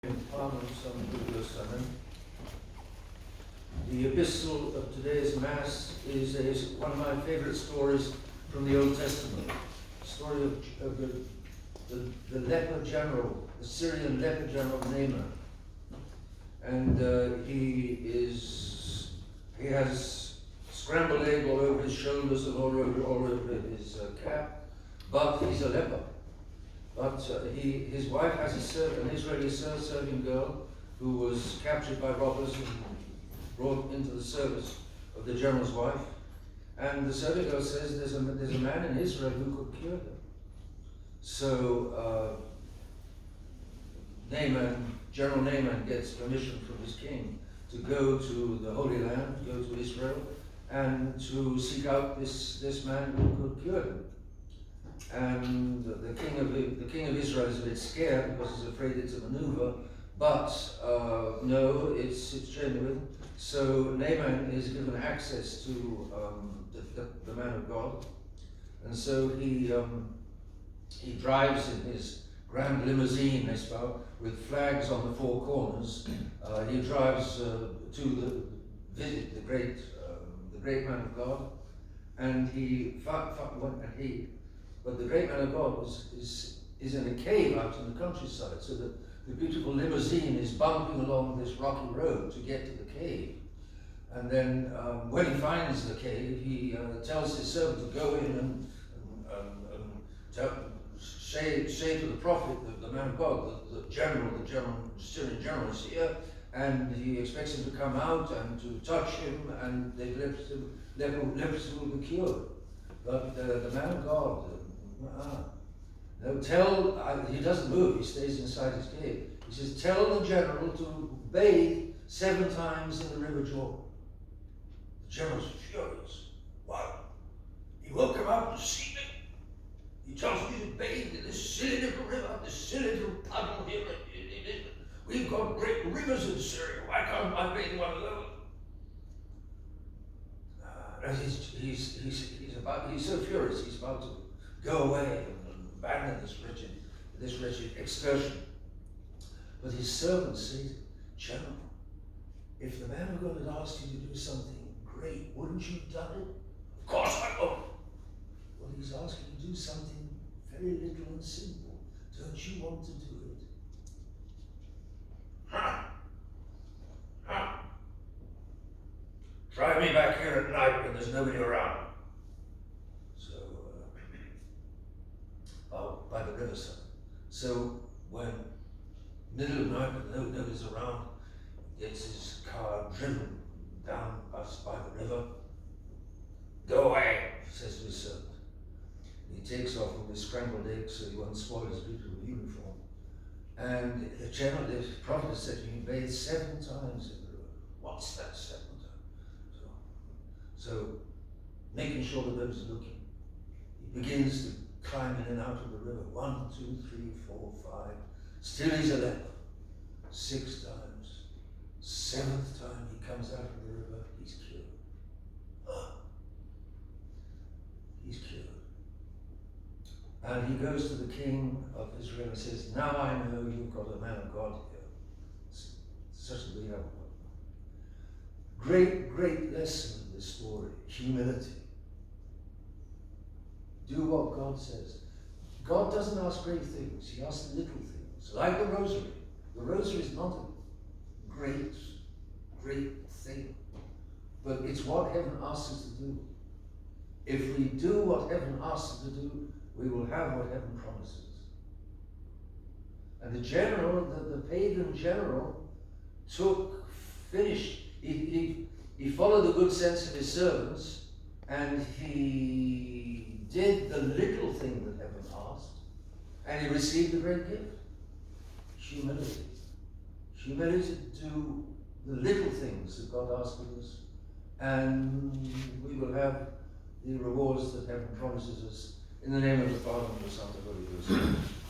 The epistle of today's Mass is one of my favorite stories from the Old Testament. The story of the leper general, the Syrian leper general Naaman. And he has scrambled egg all over his shoulders and all over his cap, but he's a leper. But his wife has an Israeli serving girl who was captured by robbers and brought into the service of the general's wife. And the serving girl says there's a man in Israel who could cure her. So General Naaman gets permission from his king to go to the Holy Land, go to Israel, and to seek out this man who could cure him. And the king of Israel is a bit scared because he's afraid it's a maneuver, but no, it's genuine. So Naaman is given access to the man of God, and so he drives in his grand limousine, with flags on the four corners. He drives to visit the great man of God, and but the great man of God is in a cave out in the countryside, so that the beautiful limousine is bumping along this rocky road to get to the cave. And then when he finds the cave, he tells his servant to go in and say to the prophet, the man of God, the Syrian general is here, and he expects him to come out and to touch him, and the leprosy will be cured. But the man of God, he doesn't move, he stays inside his cave. He says, tell the general to bathe 7 times in the river Jordan. The general's furious. What? He will come out and see me? He tells me to bathe in this silly little river, this silly little puddle here. We've got great rivers in Syria. Why can't I bathe one of those? He's so furious, he's about to go away and abandon this wretched excursion. But his servants say, General, if the man of God had asked you to do something great, wouldn't you have done it? Of course I would. Well, he's asking you to do something very little and simple. Don't you want to do it? Try me back here at night when there's nobody around. So, by the riverside. So when middle of night when nobody's around, he gets his car driven down us by the river. Go away, he says to his servant. He takes off with his scrambled eggs so he won't spoil his beautiful uniform. And the prophet said to him, bathe 7 times in the river. What's that 7 times? So making sure that nobody's looking, he begins to climb in and out of the river. 1, 2, 3, 4, 5. Still he's a leper. 6 times. 7th time he comes out of the river, he's cured. He's cured. And he goes to the king of Israel and says, now I know you've got a man of God here. Such a big one. Great lesson in this story, humility. Do what God says. God doesn't ask great things, he asks little things, like the rosary. The rosary is not a great thing, but it's what heaven asks us to do. If we do what heaven asks us to do, we will have what heaven promises. And the pagan general he followed the good sense of his servants, and he did the little thing that heaven asked, and he received a great gift. Humility. Humility to do the little things that God asks of us, and we will have the rewards that heaven promises us. In the name of the Father, and the Son, and the Holy Ghost.